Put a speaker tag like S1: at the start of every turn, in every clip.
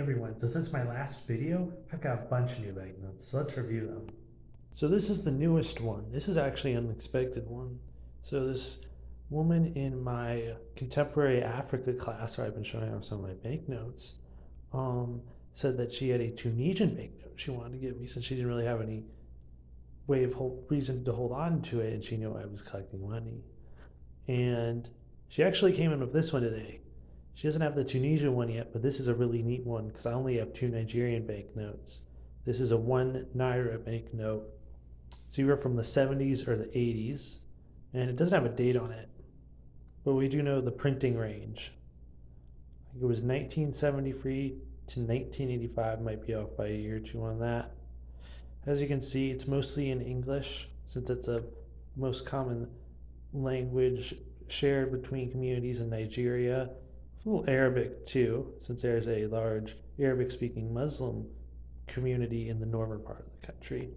S1: Everyone, so since my last video, I've got a bunch of new banknotes, so let's review them. So this is the newest one. This is actually an unexpected one. So this woman in my contemporary Africa class, where I've been showing off some of my banknotes, said that she had a Tunisian banknote she wanted to give me since she didn't really have any reason to hold on to it, and she knew I was collecting money. And she actually came in with this one today. She doesn't have the Tunisia one yet, but this is a really neat one because I only have two Nigerian banknotes. This is a 1 Naira banknote. It's either from the 70s or the 80s, and it doesn't have a date on it, but we do know the printing range. I think it was 1973 to 1985, might be off by a year or two on that. As you can see, it's mostly in English since it's a most common language shared between communities in Nigeria. A little Arabic too, since there's a large Arabic-speaking Muslim community in the northern part of the country.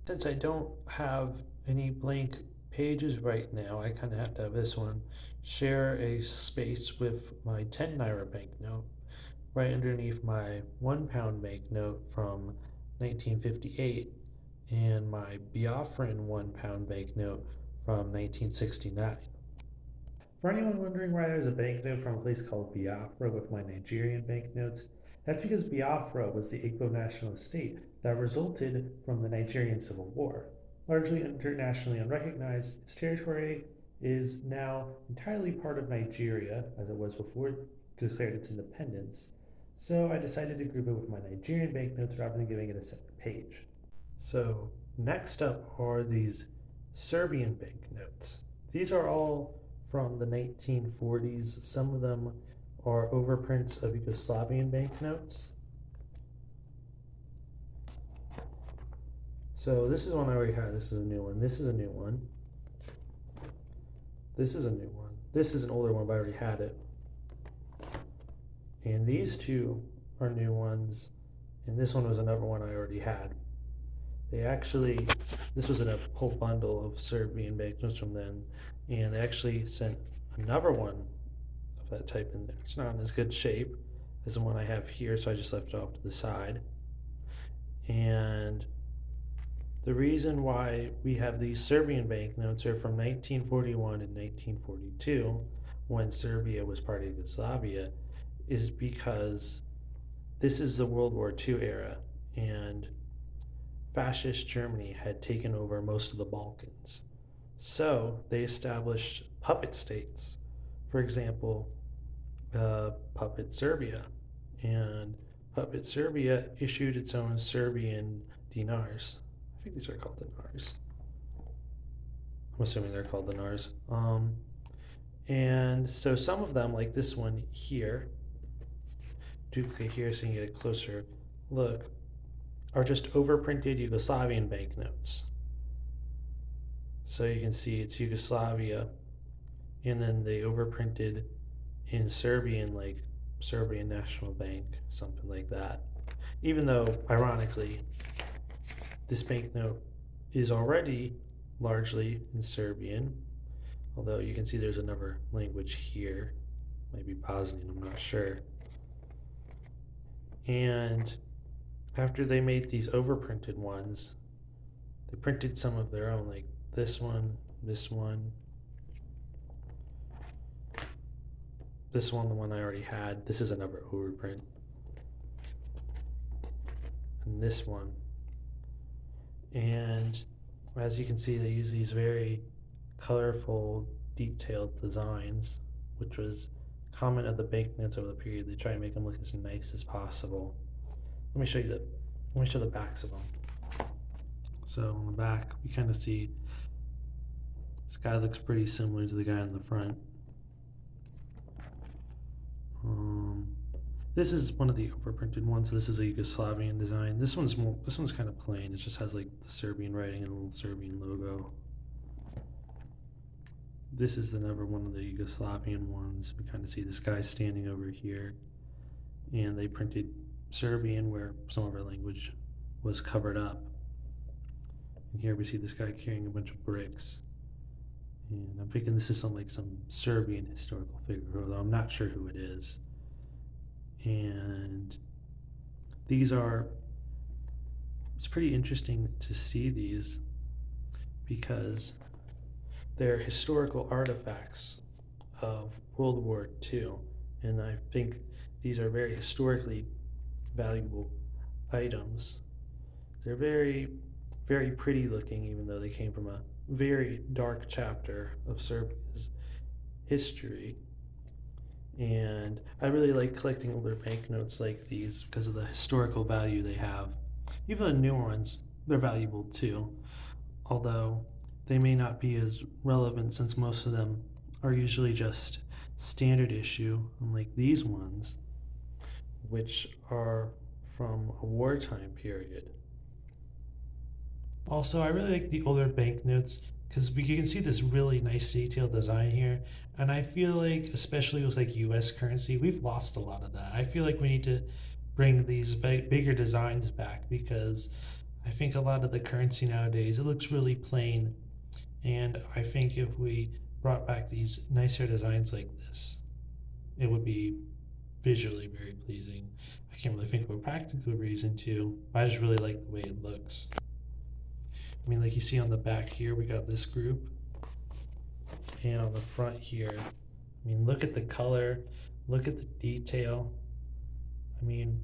S1: Since I don't have any blank pages right now, I kind of have to have this one share a space with my 10 Naira banknote right underneath my £1 banknote from 1958 and my Biafran £1 banknote from 1969. For anyone wondering why there's a banknote from a place called Biafra with my Nigerian banknotes, that's because Biafra was the Igbo national state that resulted from the Nigerian Civil War. Largely internationally unrecognized, its territory is now entirely part of Nigeria, as it was before it declared its independence, so I decided to group it with my Nigerian banknotes rather than giving it a separate page. So next up are these Serbian banknotes. These are all from the 1940s. Some of them are overprints of Yugoslavian banknotes. So this is one I already had. This is a new one. This is a new one. This is a new one. This is an older one, but I already had it. And these two are new ones. And this one was another one I already had. This was in a whole bundle of Serbian banknotes from then, and they actually sent another one of that type in there. It's not in as good shape as the one I have here, so I just left it off to the side. And the reason why we have these Serbian banknotes are from 1941 and 1942, when Serbia was part of Yugoslavia, is because this is the World War II era, and fascist Germany had taken over most of the Balkans. So they established puppet states. For example, Puppet Serbia. And Puppet Serbia issued its own Serbian dinars. I think these are called dinars. I'm assuming they're called dinars. And so some of them, like this one here, duplicate here so you can get a closer look, are just overprinted Yugoslavian banknotes. So you can see it's Yugoslavia, and then they overprinted in Serbian, like Serbian National Bank, something like that. Even though, ironically, this banknote is already largely in Serbian, although you can see there's another language here, maybe Bosnian, I'm not sure. And after they made these overprinted ones, they printed some of their own, like this one, this one, this one, the one I already had. This is another overprint. And this one. And as you can see, they use these very colorful, detailed designs, which was common of the banknotes over the period. They try to make them look as nice as possible. Let me show the backs of them. So on the back, we kind of see this guy looks pretty similar to the guy in the front. This is one of the overprinted ones. This is a Yugoslavian design. This one's kind of plain. It just has like the Serbian writing and a little Serbian logo. This is another one of the Yugoslavian ones. We kind of see this guy standing over here, and they printed Serbian where some of our language was covered up. And here we see this guy carrying a bunch of bricks. And I'm thinking this is some Serbian historical figure, although I'm not sure who it is. And it's pretty interesting to see these because they're historical artifacts of World War II. And I think these are very historically valuable items. They're very, very pretty looking, even though they came from a very dark chapter of Serbia's history. And I really like collecting older banknotes like these because of the historical value they have. Even the newer ones, they're valuable too, although they may not be as relevant since most of them are usually just standard issue, unlike these ones, which are from a wartime period. Also, I really like the older banknotes because you can see this really nice detailed design here. And I feel like, especially with like US currency, we've lost a lot of that. I feel like we need to bring these bigger designs back because I think a lot of the currency nowadays, it looks really plain. And I think if we brought back these nicer designs like this, it would be visually very pleasing. I can't really think of a practical reason to, but I just really like the way it looks. I mean, like you see on the back here, we got this group. And on the front here, I mean, look at the color, look at the detail. I mean,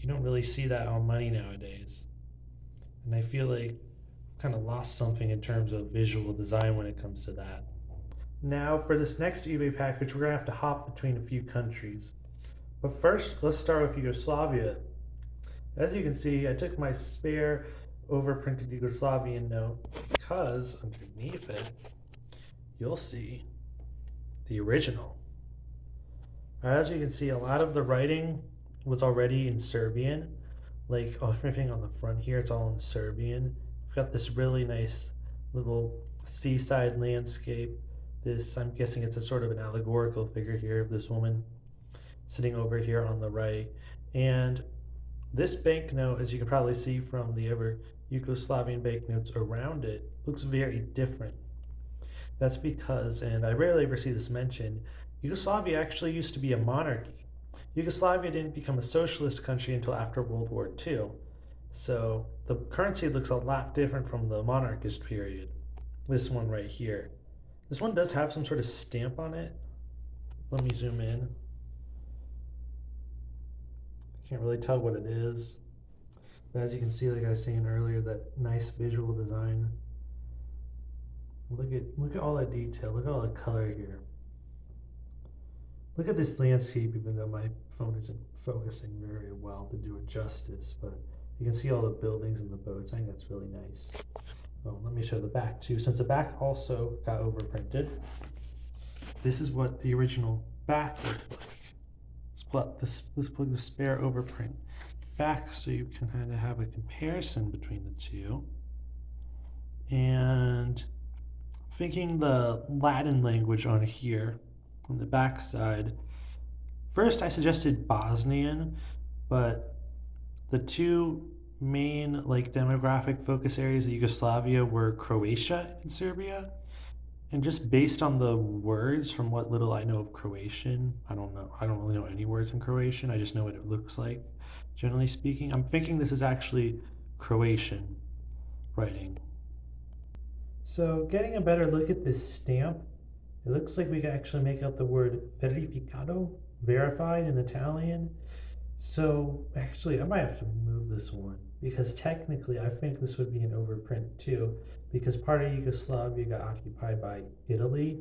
S1: you don't really see that on money nowadays. And I feel like I've kind of lost something in terms of visual design when it comes to that. Now, for this next eBay package, we're going to have to hop between a few countries. But first, let's start with Yugoslavia. As you can see, I took my spare overprinted Yugoslavian note because underneath it, you'll see the original. As you can see, a lot of the writing was already in Serbian. Like everything on the front here, it's all in Serbian. We've got this really nice little seaside landscape. This, I'm guessing it's a sort of an allegorical figure here of this woman sitting over here on the right. And this banknote, as you can probably see from the other Yugoslavian banknotes around it, looks very different. That's because, and I rarely ever see this mentioned, Yugoslavia actually used to be a monarchy. Yugoslavia didn't become a socialist country until after World War II. So the currency looks a lot different from the monarchist period. This one right here. This one does have some sort of stamp on it. Let me zoom in. Can't really tell what it is. But as you can see, like I was saying earlier, that nice visual design. Look at all that detail. Look at all the color here. Look at this landscape, even though my phone isn't focusing very well to do it justice. But you can see all the buildings and the boats. I think that's really nice. Oh, let me show the back too. Since the back also got overprinted, this is what the original back looked like. Let's put the spare overprint back so you can kind of have a comparison between the two. And thinking the Latin language on here on the back side. First I suggested Bosnian, but the two main like demographic focus areas of Yugoslavia were Croatia and Serbia. And just based on the words, from what little I know of Croatian, I don't really know any words in Croatian. I just know what it looks like, generally speaking. I'm thinking this is actually Croatian writing. So getting a better look at this stamp, it looks like we can actually make out the word verificato, verified in Italian. So actually I might have to remove this one because technically I think this would be an overprint too, because part of Yugoslavia got occupied by Italy,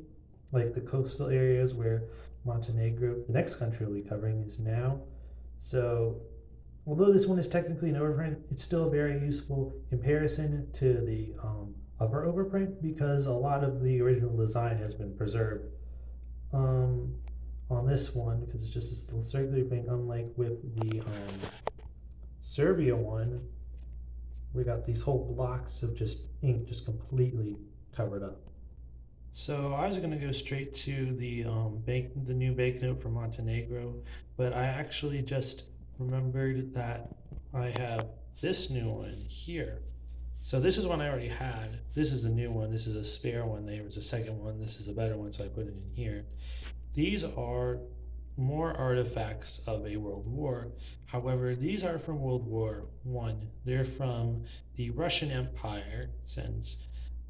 S1: like the coastal areas where Montenegro, the next country we'll be covering, is now. So although this one is technically an overprint, it's still a very useful comparison to the other overprint because a lot of the original design has been preserved on this one because it's just this little circular thing, unlike with the Serbia one. We got these whole blocks of just ink just completely covered up. So I was going to go straight to the new banknote from Montenegro, but I actually just remembered that I have this new one here. So this is one I already had. This is a new one. This is a spare one. There was a second one. This is a better one, so I put it in here. These are more artifacts of a world war. However, these are from World War One. They're from the Russian Empire, since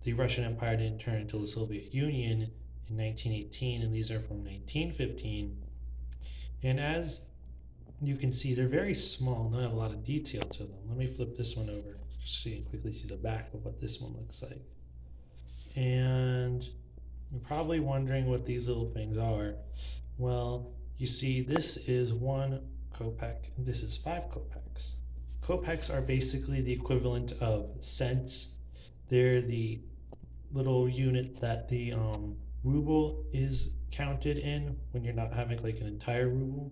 S1: the Russian Empire didn't turn into the Soviet Union in 1918, and these are from 1915. And as you can see, they're very small and they have a lot of detail to them. Let me flip this one over so you can quickly see the back of what this one looks like. And you're probably wondering what these little things are. Well, you see, this is 1 kopeck, and this is 5 kopecks. Kopecks are basically the equivalent of cents. They're the little unit that the ruble is counted in when you're not having like an entire ruble.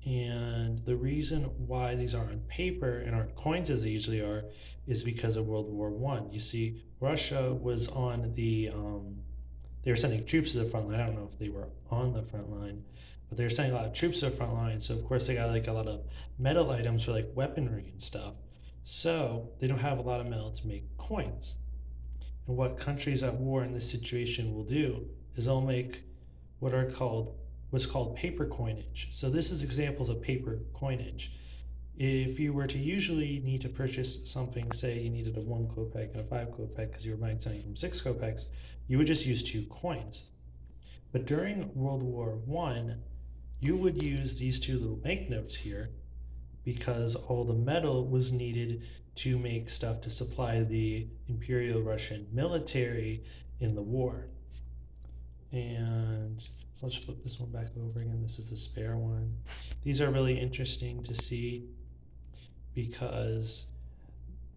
S1: And the reason why these are on paper and aren't coins as they usually are is because of World War One. You see, Russia was on the they were sending troops to the front line. I don't know if they were on the front line, but they were sending a lot of troops to the front line. So of course they got like a lot of metal items for like weaponry and stuff. So they don't have a lot of metal to make coins. And what countries at war in this situation will do is they'll make what's called paper coinage. So this is examples of paper coinage. If you were to usually need to purchase something, say you needed a 1 kopeck and a 5 kopeck because you were buying something from 6 kopecks, you would just use 2 coins. But during World War One, you would use these 2 little banknotes here because all the metal was needed to make stuff to supply the Imperial Russian military in the war. And let's flip this one back over again. This is the spare one. These are really interesting to see because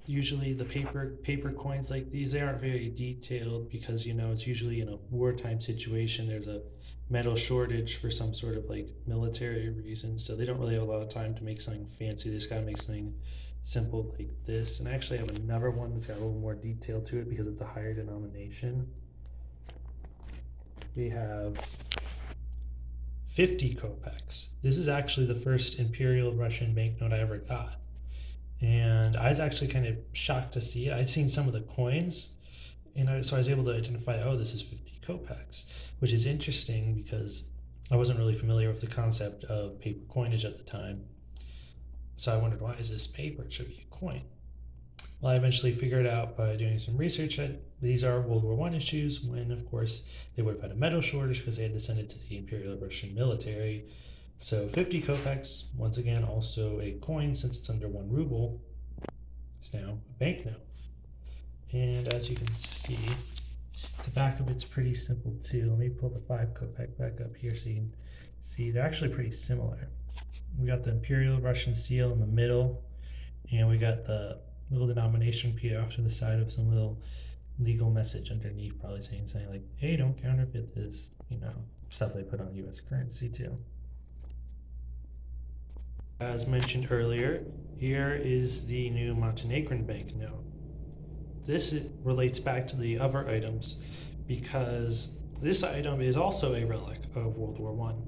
S1: usually the paper coins like these, they aren't very detailed because, you know, it's usually in a wartime situation. There's a metal shortage for some sort of like military reason. So they don't really have a lot of time to make something fancy. They just gotta make something simple like this. And I actually have another one that's got a little more detail to it because it's a higher denomination. We have 50 kopecks. This is actually the first Imperial Russian banknote I ever got. And I was actually kind of shocked to see it. I'd seen some of the coins, and so I was able to identify, oh, this is 50 kopecks, which is interesting because I wasn't really familiar with the concept of paper coinage at the time. So I wondered, why is this paper? It should be a coin. Well, I eventually figured out by doing some research that these are World War I issues when, of course, they would have had a metal shortage because they had to send it to the Imperial Russian military. So 50 kopecks, once again, also a coin since it's under 1 ruble, is now a banknote. And as you can see, the back of it's pretty simple too. Let me pull the 5 kopeck back up here so you can see they're actually pretty similar. We got the Imperial Russian seal in the middle, and we got the little denomination P off to the side of some little legal message underneath, probably saying something like, hey, don't counterfeit this, you know, stuff they put on US currency too. As mentioned earlier, here is the new Montenegrin banknote. This relates back to the other items because this item is also a relic of World War One.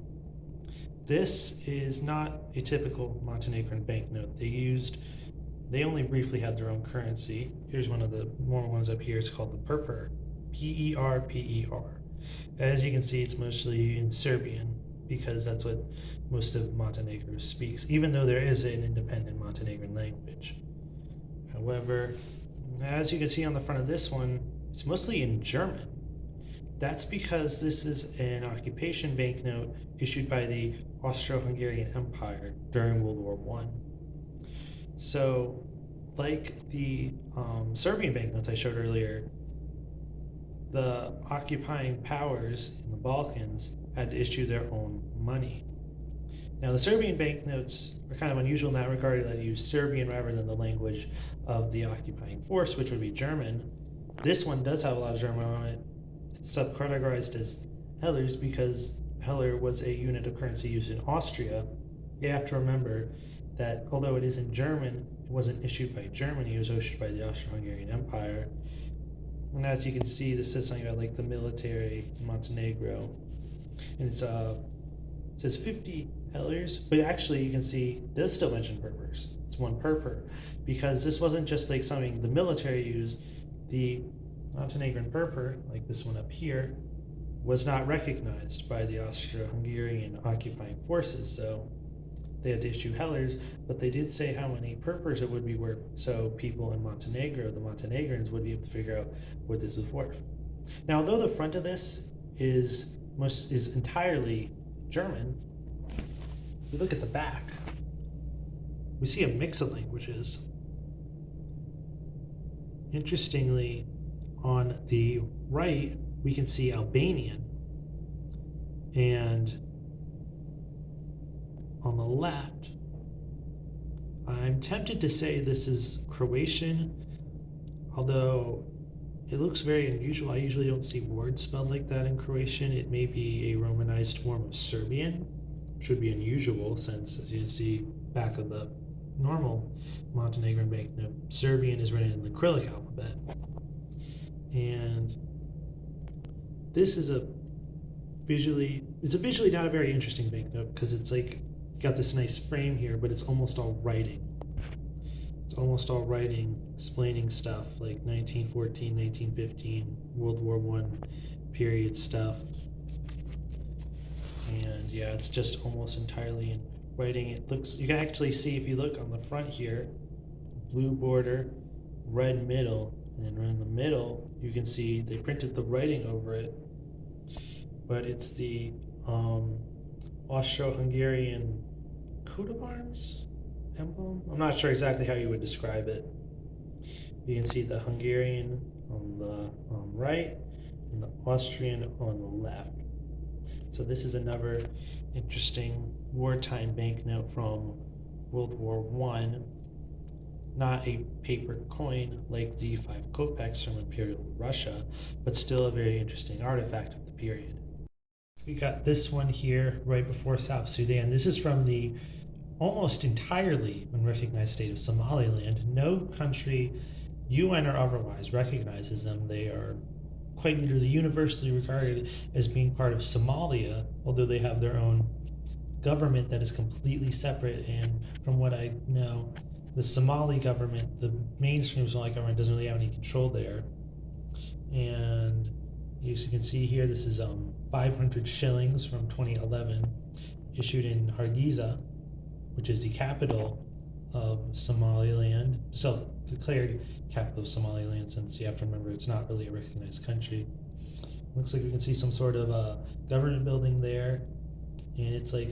S1: This is not a typical Montenegrin banknote. They only briefly had their own currency. Here's one of the more ones up here. It's called the Perper, P-E-R-P-E-R. As you can see, it's mostly in Serbian because that's what most of Montenegro speaks, even though there is an independent Montenegrin language. However, as you can see on the front of this one, it's mostly in German. That's because this is an occupation banknote issued by the Austro-Hungarian Empire during World War One. So, like the Serbian banknotes I showed earlier, the occupying powers in the Balkans had to issue their own money. Now, the Serbian banknotes are kind of unusual in that regard, that they use Serbian rather than the language of the occupying force, which would be German. This one does have a lot of German on it. It's subcategorized as Hellers because Heller was a unit of currency used in Austria. You have to remember that although it is in German, it wasn't issued by Germany, it was issued by the Austro-Hungarian Empire. And as you can see, this says something about like the military in Montenegro. And it says 50 Hellers, but actually you can see it does still mention Perpers. It's 1 Perper, because this wasn't just like something the military used. The Montenegrin Perper, like this one up here, was not recognized by the Austro-Hungarian occupying forces, so they had to issue hellers, but they did say how many purpers it would be worth, so people in Montenegro, the Montenegrins, would be able to figure out what this was worth. Now, although the front of this is entirely German, if you look at the back, we see a mix of languages. Interestingly, on the right, we can see Albanian, and on the left, I'm tempted to say this is Croatian, although it looks very unusual. I usually don't see words spelled like that in Croatian. It may be a Romanized form of Serbian, which would be unusual since, as you can see back of the normal Montenegrin banknote, Serbian is written in the Cyrillic alphabet. And this is visually not a very interesting banknote because it's like got this nice frame here, but it's almost all writing. It's almost all writing, explaining stuff like 1914, 1915, World War I period stuff. And yeah, it's just almost entirely in writing. It looks, you can actually see if you look on the front here, blue border, red middle, and then right in the middle, you can see they printed the writing over it, but it's the Austro-Hungarian coat of arms emblem. I'm not sure exactly how you would describe it. You can see the Hungarian on the right and the Austrian on the left. So this is another interesting wartime banknote from World War I. Not a paper coin like the 5 kopecks from Imperial Russia, but still a very interesting artifact of the period. We got this one here right before South Sudan. This is from the almost entirely unrecognized state of Somaliland. No country, UN or otherwise, recognizes them. They are quite literally universally regarded as being part of Somalia, although they have their own government that is completely separate. And from what I know, the Somali government, the mainstream Somali government, doesn't really have any control there. And as you can see here, this is 500 shillings from 2011, issued in Hargeisa, which is the capital of Somaliland, self-declared capital of Somaliland, since you have to remember it's not really a recognized country. Looks like we can see some sort of government building there, and it's like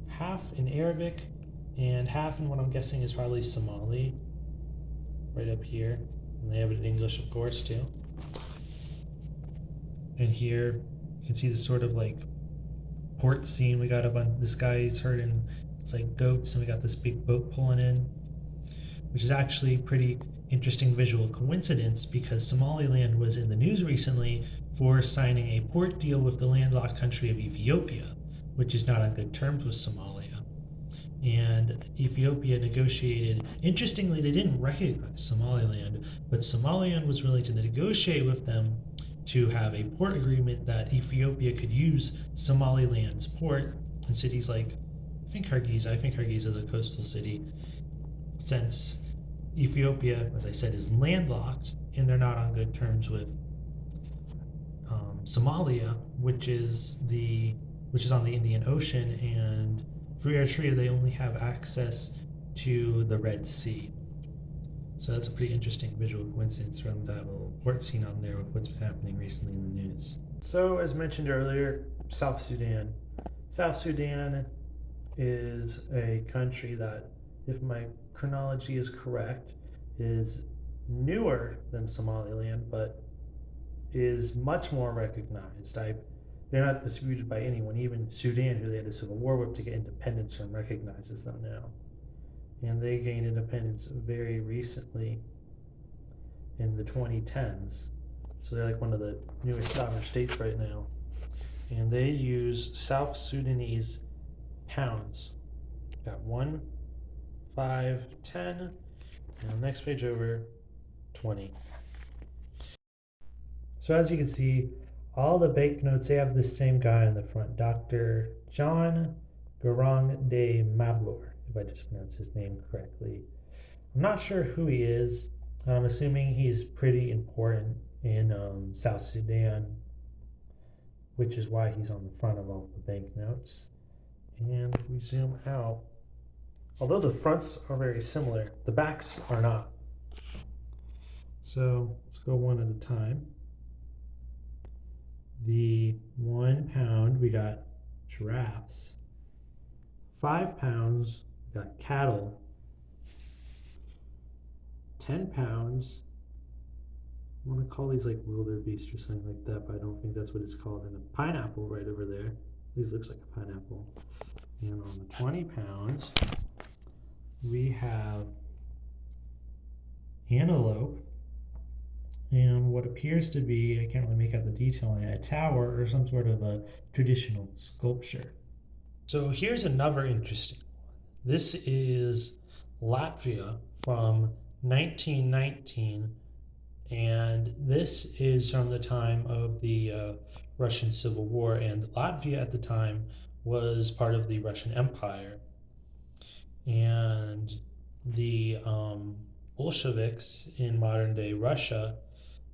S1: half in Arabic and half in what I'm guessing is probably Somali, right up here. And they have it in English, of course, too. And here you can see this sort of like port scene. We got this guy's herding, it's like goats, and we got this big boat pulling in, which is actually pretty interesting visual coincidence because Somaliland was in the news recently for signing a port deal with the landlocked country of Ethiopia, which is not on good terms with Somalia. And Ethiopia negotiated, interestingly, they didn't recognize Somaliland, but Somaliland was willing to negotiate with them to have a port agreement that Ethiopia could use Somaliland's port in cities like, I think Hargeisa is a coastal city, since Ethiopia, as I said, is landlocked and they're not on good terms with Somalia, which is on the Indian Ocean, and for Eritrea they only have access to the Red Sea. So that's a pretty interesting visual coincidence for them to have a little port scene on there with what's been happening recently in the news. So as mentioned earlier, South Sudan. South Sudan is a country that, if my chronology is correct, is newer than Somaliland, but is much more recognized. They're not disputed by anyone. Even Sudan, who they had a civil war with to get independence from, recognizes them now. And they gained independence very recently in the 2010s. So they're like one of the newest sovereign states right now. And they use South Sudanese pounds. Got 1, 5, 10, and the next page over, 20. So as you can see, all the banknotes, they have the same guy on the front, Dr. John Garang de Mablor, if I just pronounced his name correctly. I'm not sure who he is. I'm assuming he's pretty important in South Sudan. which is why he's on the front of all the banknotes. And if we zoom out, although the fronts are very similar, the backs are not. So let's go one at a time. The £1, we got giraffes. £5, we got cattle. £10, I want to call these like wildebeest or something like that, but I don't think that's what it's called. And a pineapple right over there. This looks like a pineapple. And on the £20, we have antelope and what appears to be, I can't really make out the detail on it, a tower or some sort of a traditional sculpture. So here's another interesting one. This is Latvia from 1919, and this is from the time of the Russian Civil War, and Latvia at the time was part of the Russian Empire. And the Bolsheviks in modern day Russia,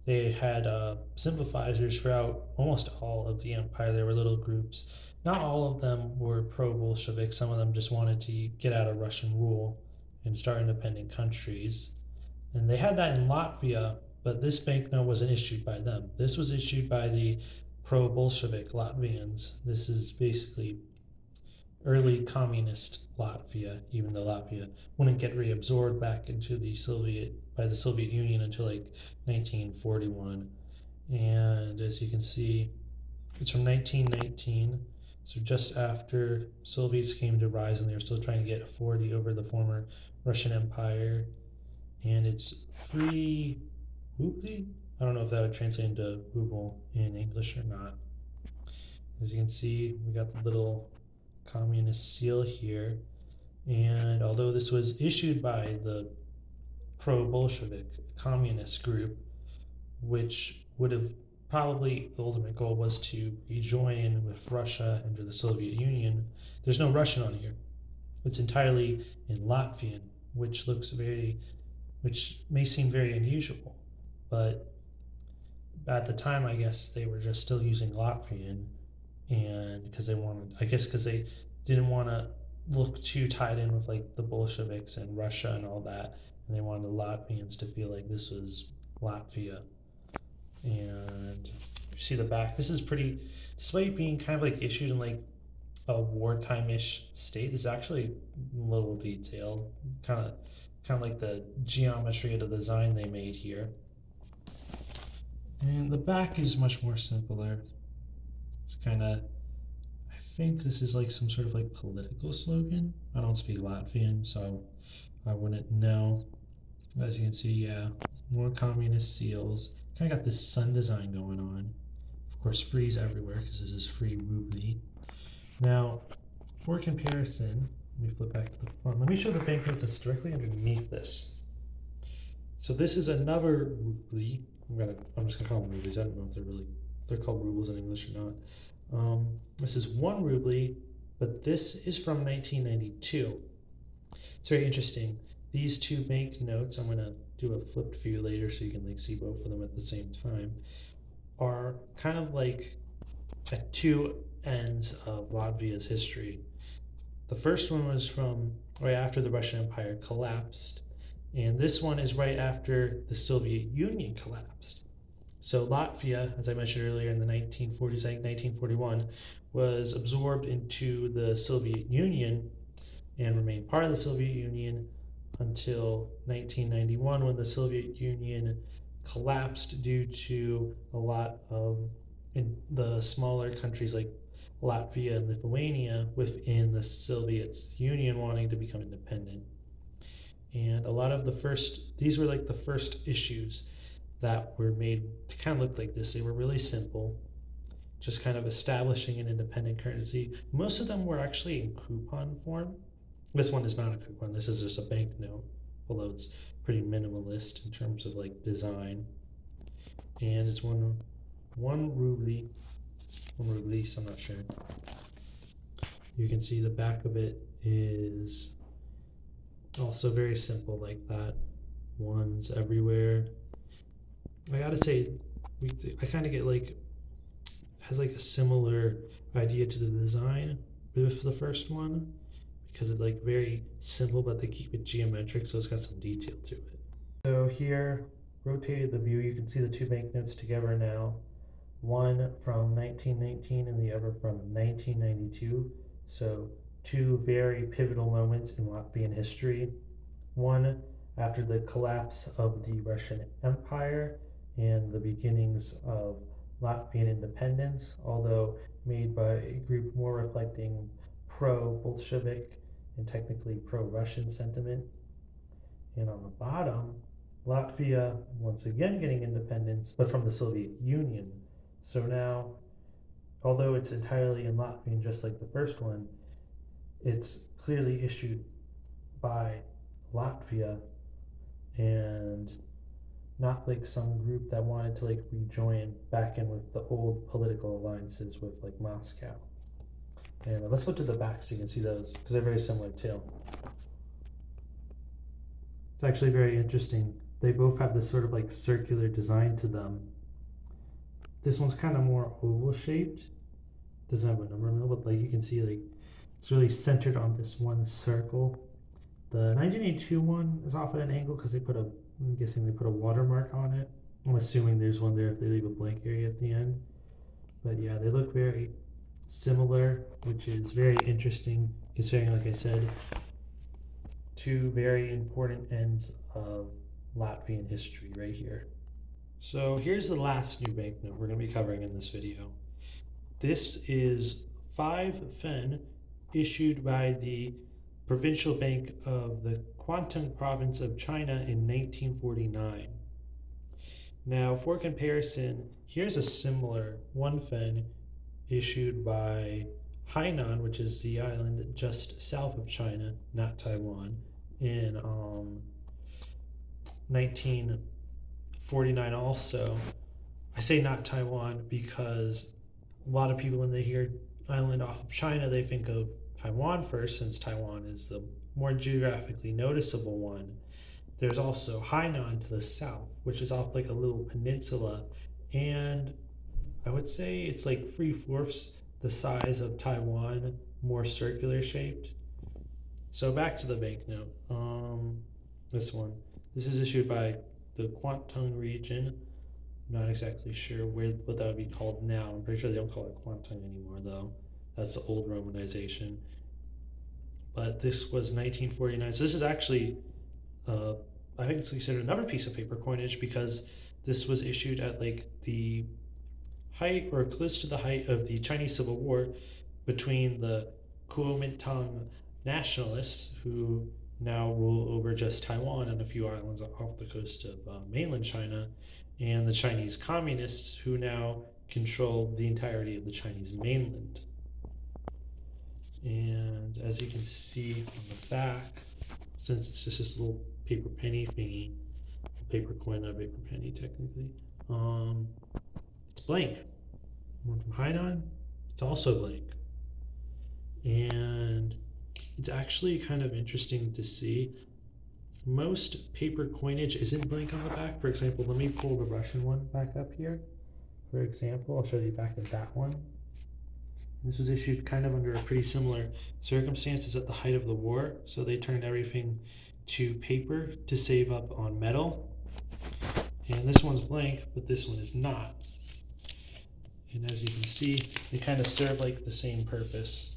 S1: they had sympathizers throughout almost all of the empire. There were little groups. Not all of them were pro-Bolshevik. Some of them just wanted to get out of Russian rule and start independent countries. And they had that in Latvia, but this banknote wasn't issued by them. This was issued by the pro-Bolshevik Latvians. This is basically early communist Latvia, even though Latvia wouldn't get reabsorbed back into the Soviet Union until like 1941. And as you can see, it's from 1919, so just after Soviets came to rise and they were still trying to get authority over the former Russian Empire. And it's free rupee. I don't know if that would translate into ruble in English or not. As you can see, we got the little communist seal here, and although this was issued by the pro-Bolshevik communist group, which would have probably the ultimate goal was to rejoin with Russia into the Soviet Union, there's no Russian on here. It's entirely in Latvian, which may seem very unusual, but at the time I guess they were just still using Latvian, and because they didn't want to look too tied in with like the Bolsheviks and Russia and all that, and they wanted the Latvians to feel like this was Latvia. And you see the back. This is pretty, despite being kind of like issued in like a wartime-ish state, it's actually a little detailed, kind of like the geometry of the design they made here. And the back is much more simpler. It's kind of, I think this is like some sort of like political slogan. I don't speak Latvian, so I wouldn't know. As you can see, yeah, more communist seals. Kind of got this sun design going on. Of course, free's everywhere because this is free rupee. Now, for comparison, let me flip back to the front. Let me show the banknotes that's directly underneath this. So this is another rupee. I'm just gonna call them rupees. I don't know if they're called rubles in English or not. This is one rupee, but this is from 1992. It's very interesting. These two banknotes, I'm gonna do a flipped view later so you can like see both of them at the same time, are kind of like at two ends of Latvia's history. The first one was from right after the Russian Empire collapsed, and this one is right after the Soviet Union collapsed. So Latvia, as I mentioned earlier, in the 1940s, I think 1941, was absorbed into the Soviet Union and remained part of the Soviet Union until 1991, when the Soviet Union collapsed due to a lot of the smaller countries like Latvia and Lithuania within the Soviet Union wanting to become independent. And a lot of these were like the first issues that were made to kind of look like this. They were really simple, just kind of establishing an independent currency. Most of them were actually in coupon form. This one is not a coupon, this is just a banknote, although it's pretty minimalist in terms of like design. And it's one rupee, I'm not sure. You can see the back of it is also very simple like that. Ones everywhere. I gotta say, I kind of get like has like a similar idea to the design with the first one, because it's like very simple, but they keep it geometric, so it's got some detail to it. So here, rotated the view, you can see the two banknotes together now. One from 1919 and the other from 1992. So two very pivotal moments in Latvian history. One after the collapse of the Russian Empire and the beginnings of Latvian independence, although made by a group more reflecting pro-Bolshevik and technically pro-Russian sentiment. And on the bottom, Latvia once again getting independence, but from the Soviet Union. So now, although it's entirely in Latvian, just like the first one, it's clearly issued by Latvia and not like some group that wanted to like rejoin back in with the old political alliances with like Moscow. And let's flip to the back so you can see those, because they're very similar too. It's actually very interesting. They both have this sort of like circular design to them. This one's kind of more oval shaped. Doesn't have a number mill, but like you can see, like it's really centered on this one circle. The 1982 one is off at an angle because I'm guessing they put a watermark on it. I'm assuming there's one there if they leave a blank area at the end. But yeah, they look very similar, which is very interesting considering, like I said, two very important ends of Latvian history right here. So here's the last new banknote we're going to be covering in this video. This is 5 fen issued by the Provincial Bank of the Kwantung Province of China in 1949. Now, for comparison, here's a similar 1 fen issued by Hainan, which is the island just south of China, not Taiwan, in 1949 also. I say not Taiwan because a lot of people, when they hear island off of China, they think of Taiwan first, since Taiwan is the more geographically noticeable one. There's also Hainan to the south, which is off like a little peninsula, and I would say it's like 3/4 the size of Taiwan, more circular shaped. So back to the banknote. This one. This is issued by the Kwantung region. I'm not exactly sure what that would be called now. I'm pretty sure they don't call it Kwantung anymore, though. That's the old romanization. But this was 1949. So this is actually, I think it's considered another piece of paper coinage because this was issued at like the height or close to the height of the Chinese Civil War between the Kuomintang nationalists, who now rule over just Taiwan and a few islands off the coast of mainland China, and the Chinese communists, who now control the entirety of the Chinese mainland. And as you can see on the back, since it's just this little paper penny thingy, paper coin, not a paper penny technically, it's blank. One from Hainan, it's also blank. And it's actually kind of interesting to see. Most paper coinage isn't blank on the back. For example, let me pull the Russian one back up here. For example, I'll show you back at that one. This was issued kind of under a pretty similar circumstances at the height of the war. So they turned everything to paper to save up on metal. And this one's blank, but this one is not. And as you can see, they kind of serve like the same purpose.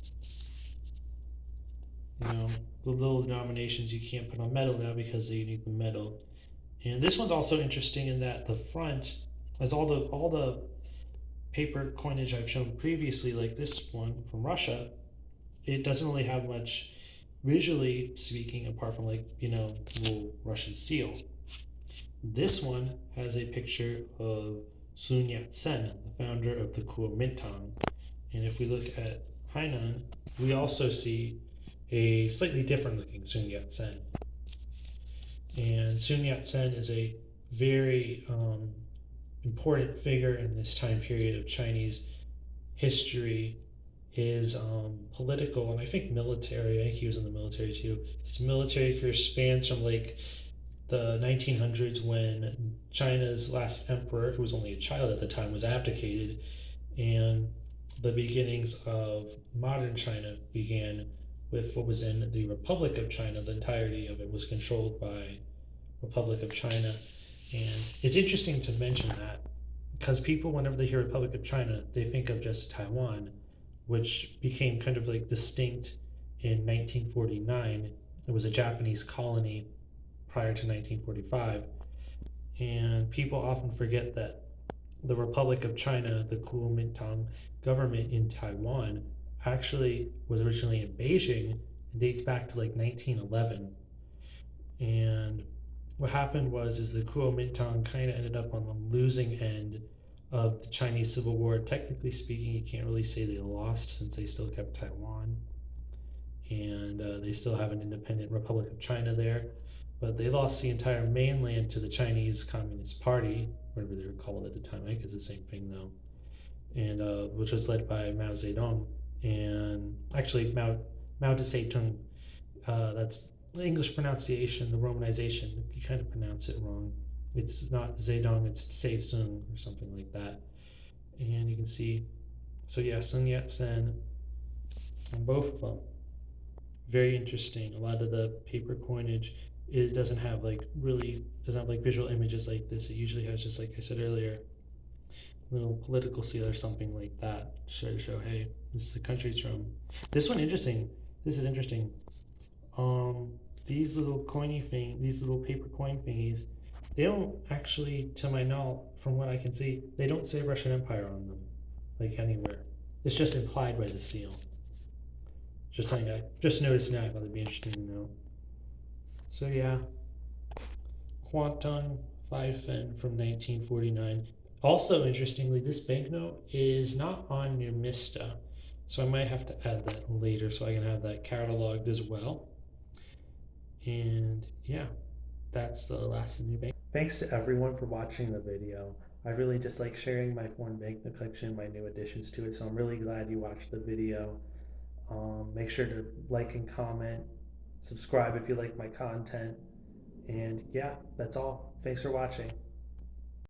S1: You know, the little denominations you can't put on metal now because they need the metal. And this one's also interesting in that the front, as all the paper coinage I've shown previously, like this one from Russia, it doesn't really have much visually speaking apart from like, you know, the little Russian seal. This one has a picture of Sun Yat-Sen, the founder of the Kuomintang. And if we look at Hainan, we also see a slightly different looking Sun Yat-Sen. And Sun Yat-Sen is a very important figure in this time period of Chinese history. His political and I think military, I think he was in the military too. His military career spans from like the 1900s when China's last emperor, who was only a child at the time, was abdicated, And the beginnings of modern China began with what was in the Republic of China. The entirety of it was controlled by Republic of China. And it's interesting to mention that because people, whenever they hear Republic of China, they think of just Taiwan, which became kind of like distinct in 1949. It was a Japanese colony prior to 1945. And people often forget that the Republic of China, the Kuomintang government in Taiwan, actually was originally in Beijing and dates back to like 1911. And what happened was is the Kuomintang kind of ended up on the losing end of the Chinese Civil War. Technically speaking, you can't really say they lost since they still kept Taiwan, and they still have an independent Republic of China there. But they lost the entire mainland to the Chinese Communist Party, whatever they were called at the time. I think it's the same thing though, and which was led by Mao Zedong, and actually Mao Zedong. That's the English pronunciation, the Romanization. You kind of pronounce it wrong. It's not Zedong, it's Seizung or something like that. And you can see, so yeah, Sun Yat-Sen on both of them. Very interesting. A lot of the paper coinage doesn't have like really doesn't have like visual images like this. It usually has just like I said earlier, little political seal or something like that. Show hey, this is the country it's from. This one interesting. This is interesting. These little these little paper coin thingies, they don't actually, to my knowledge, from what I can see, they don't say Russian Empire on them, like anywhere. It's just implied by the seal. Just something I just noticed now. I thought it'd be interesting to know. So yeah, Kwantung 5 Fen from 1949. Also, interestingly, this banknote is not on Numista, so I might have to add that later so I can have that cataloged as well. And yeah, that's the last of the new bank. Thanks to everyone for watching the video. I really just like sharing my foreign banknote collection, my new additions to it, so I'm really glad you watched the video. Make sure to like and comment, subscribe if you like my content, and yeah, that's all. Thanks for watching.